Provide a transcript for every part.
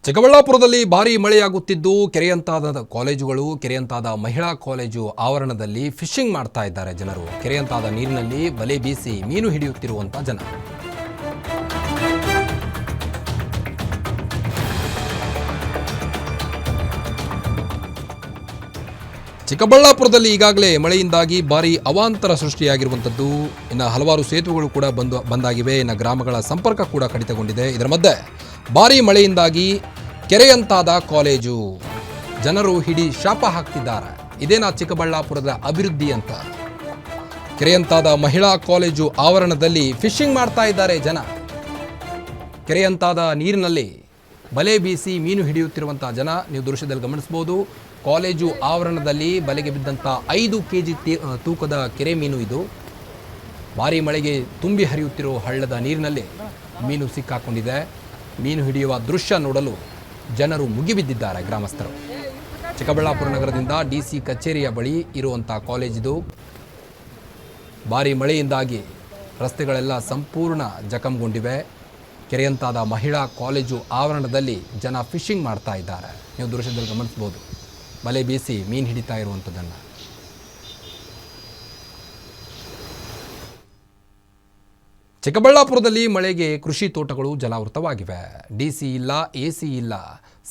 ಚಿಕ್ಕಬಳ್ಳಾಪುರದಲ್ಲಿ ಭಾರೀ ಮಳೆಯಾಗುತ್ತಿದ್ದು ಕೆರೆಯಂತಾದ ಕಾಲೇಜುಗಳು ಕೆರೆಯಂತಾದ ಮಹಿಳಾ ಕಾಲೇಜು ಆವರಣದಲ್ಲಿ ಫಿಶಿಂಗ್ ಮಾಡ್ತಾ ಇದ್ದಾರೆ ಜನರು. ಕೆರೆಯಂತಾದ ನೀರಿನಲ್ಲಿ ಬಲೆ ಬೀಸಿ ಮೀನು ಹಿಡಿಯುತ್ತಿರುವಂತ ಜನ. ಚಿಕ್ಕಬಳ್ಳಾಪುರದಲ್ಲಿ ಈಗಾಗಲೇ ಮಳೆಯಿಂದಾಗಿ ಭಾರೀ ಅವಾಂತರ ಸೃಷ್ಟಿಯಾಗಿರುವಂಥದ್ದು. ಇನ್ನು ಹಲವಾರು ಸೇತುವೆಗಳು ಕೂಡ ಬಂದಾಗಿವೆ. ಇನ್ನು ಗ್ರಾಮಗಳ ಸಂಪರ್ಕ ಕೂಡ ಕಡಿತಗೊಂಡಿದೆ. ಇದರ ಮಧ್ಯೆ ಭಾರೀ ಮಳೆಯಿಂದಾಗಿ ಕೆರೆಯಂತಾದ ಕಾಲೇಜು ಜನರು ಹಿಡಿ ಶಾಪ ಹಾಕ್ತಿದ್ದಾರೆ. ಇದೇನಾ ಚಿಕ್ಕಬಳ್ಳಾಪುರದ ಅಭಿವೃದ್ಧಿ ಅಂತ? ಕೆರೆಯಂತಾದ ಮಹಿಳಾ ಕಾಲೇಜು ಆವರಣದಲ್ಲಿ ಫಿಶಿಂಗ್ ಮಾಡ್ತಾ ಇದ್ದಾರೆ ಜನ. ಕೆರೆಯಂತಾದ ನೀರಿನಲ್ಲಿ ಬಲೆ ಬೀಸಿ ಮೀನು ಹಿಡಿಯುತ್ತಿರುವಂಥ ಜನ ನೀವು ದೃಶ್ಯದಲ್ಲಿ ಗಮನಿಸಬಹುದು. ಕಾಲೇಜು ಆವರಣದಲ್ಲಿ ಬಲೆಗೆ ಬಿದ್ದಂಥ 5 kg ತೂಕದ ಕೆರೆ ಮೀನು ಇದು. ಭಾರೀ ಮಳೆಗೆ ತುಂಬಿ ಹರಿಯುತ್ತಿರೋ ಹಳ್ಳದ ನೀರಿನಲ್ಲಿ ಮೀನು ಸಿಕ್ಕಾಕೊಂಡಿದೆ. ಮೀನು ಹಿಡಿಯುವ ದೃಶ್ಯ ನೋಡಲು ಜನರು ಮುಗಿಬಿದ್ದಿದ್ದಾರೆ ಗ್ರಾಮಸ್ಥರು. ಚಿಕ್ಕಬಳ್ಳಾಪುರ ನಗರದಿಂದ DC ಕಚೇರಿಯ ಬಳಿ ಇರುವಂಥ ಕಾಲೇಜಿದು. ಭಾರೀ ಮಳೆಯಿಂದಾಗಿ ರಸ್ತೆಗಳೆಲ್ಲ ಸಂಪೂರ್ಣ ಜಖಂಗೊಂಡಿವೆ. ಕೆರೆಯಂತಾದ ಮಹಿಳಾ ಕಾಲೇಜು ಆವರಣದಲ್ಲಿ ಜನ ಫಿಶಿಂಗ್ ಮಾಡ್ತಾ ಇದ್ದಾರೆ. ನೀವು ದೃಶ್ಯದಲ್ಲಿ ಗಮನಿಸ್ಬೋದು ಬಲೆ ಬೀಸಿ ಮೀನು ಹಿಡಿತಾ ಇರುವಂಥದ್ದನ್ನು. ಚಿಕ್ಕಬಳ್ಳಾಪುರದಲ್ಲಿ ಮಳೆಗೆ ಕೃಷಿ ತೋಟಗಳು ಜಲಾವೃತವಾಗಿವೆ. DC ಇಲ್ಲ, AC ಇಲ್ಲ,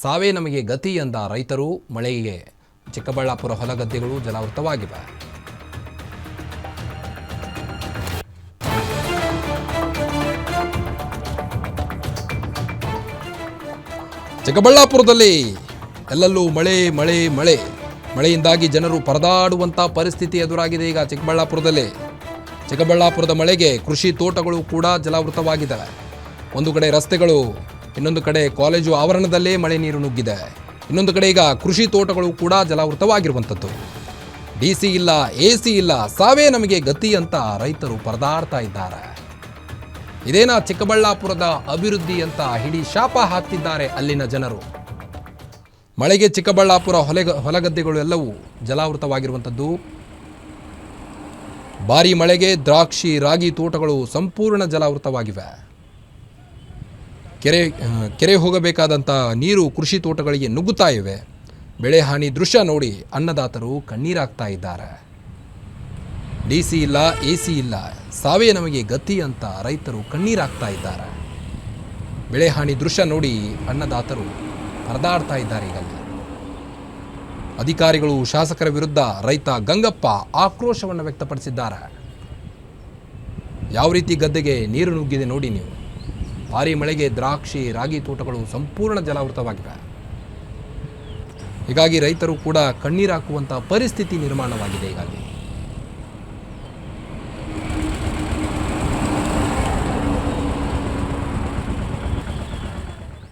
ಸಾವೇ ನಮಗೆ ಗತಿ ಎಂದ ರೈತರು. ಮಳೆಗೆ ಚಿಕ್ಕಬಳ್ಳಾಪುರ ಹೊಲಗದ್ದೆಗಳು ಜಲಾವೃತವಾಗಿವೆ. ಚಿಕ್ಕಬಳ್ಳಾಪುರದಲ್ಲಿ ಎಲ್ಲೆಲ್ಲೂ ಮಳೆ ಮಳೆ ಮಳೆ ಮಳೆಯಿಂದಾಗಿ ಜನರು ಪರದಾಡುವಂಥ ಪರಿಸ್ಥಿತಿ ಎದುರಾಗಿದೆ. ಈಗ ಚಿಕ್ಕಬಳ್ಳಾಪುರದ ಮಳೆಗೆ ಕೃಷಿ ತೋಟಗಳು ಕೂಡ ಜಲಾವೃತವಾಗಿದೆ. ಒಂದು ಕಡೆ ರಸ್ತೆಗಳು, ಇನ್ನೊಂದು ಕಡೆ ಕಾಲೇಜು ಆವರಣದಲ್ಲೇ ಮಳೆ ನೀರು ನುಗ್ಗಿದೆ. ಇನ್ನೊಂದು ಕಡೆ ಈಗ ಕೃಷಿ ತೋಟಗಳು ಕೂಡ ಜಲಾವೃತವಾಗಿರುವಂಥದ್ದು. DC ಇಲ್ಲ, AC ಇಲ್ಲ, ಸಾವೇ ನಮಗೆ ಗತಿ ಅಂತ ರೈತರು ಪರದಾಡ್ತಾ ಇದ್ದಾರೆ. ಇದೇನಾ ಚಿಕ್ಕಬಳ್ಳಾಪುರದ ಅಭಿವೃದ್ಧಿ ಅಂತ ಹಿಡಿ ಶಾಪ ಹಾಕ್ತಿದ್ದಾರೆ ಅಲ್ಲಿನ ಜನರು. ಮಳೆಗೆ ಚಿಕ್ಕಬಳ್ಳಾಪುರ ಹೊಲಗದ್ದೆಗಳು ಎಲ್ಲವೂ ಜಲಾವೃತವಾಗಿರುವಂಥದ್ದು. ಭಾರೀ ಮಳೆಗೆ ದ್ರಾಕ್ಷಿ, ರಾಗಿ ತೋಟಗಳು ಸಂಪೂರ್ಣ ಜಲಾವೃತವಾಗಿವೆ. ಕೆರೆ ಹೋಗಬೇಕಾದಂಥ ನೀರು ಕೃಷಿ ತೋಟಗಳಿಗೆ ನುಗ್ಗುತ್ತಾ ಇವೆ. ಬೆಳೆ ಹಾನಿ ದೃಶ್ಯ ನೋಡಿ ಅನ್ನದಾತರು ಕಣ್ಣೀರಾಗ್ತಾ ಇದ್ದಾರೆ. DC ಇಲ್ಲ, AC ಇಲ್ಲ, ಸಾವೇ ನಮಗೆ ಗತಿ ಅಂತ ರೈತರು ಕಣ್ಣೀರಾಗ್ತಾ ಇದ್ದಾರೆ. ಬೆಳೆ ಹಾನಿ ದೃಶ್ಯ ನೋಡಿ ಅನ್ನದಾತರು ಪರದಾಡ್ತಾ ಇದ್ದಾರೆ. ಈಗಲ್ಲಿ ಅಧಿಕಾರಿಗಳು, ಶಾಸಕರ ವಿರುದ್ಧ ರೈತ ಗಂಗಪ್ಪ ಆಕ್ರೋಶವನ್ನು ವ್ಯಕ್ತಪಡಿಸಿದ್ದಾರೆ. ಯಾವ ರೀತಿ ಗದ್ದೆಗೆ ನೀರು ನುಗ್ಗಿದೆ ನೋಡಿ ನೀವು. ಭಾರೀ ಮಳೆಗೆ ದ್ರಾಕ್ಷಿ, ರಾಗಿ ತೋಟಗಳು ಸಂಪೂರ್ಣ ಜಲಾವೃತವಾಗಿವೆ. ಹೀಗಾಗಿ ರೈತರು ಕೂಡ ಕಣ್ಣೀರಾಕುವಂಥ ಪರಿಸ್ಥಿತಿ ನಿರ್ಮಾಣವಾಗಿದೆ ಈಗಾಗಲೇ.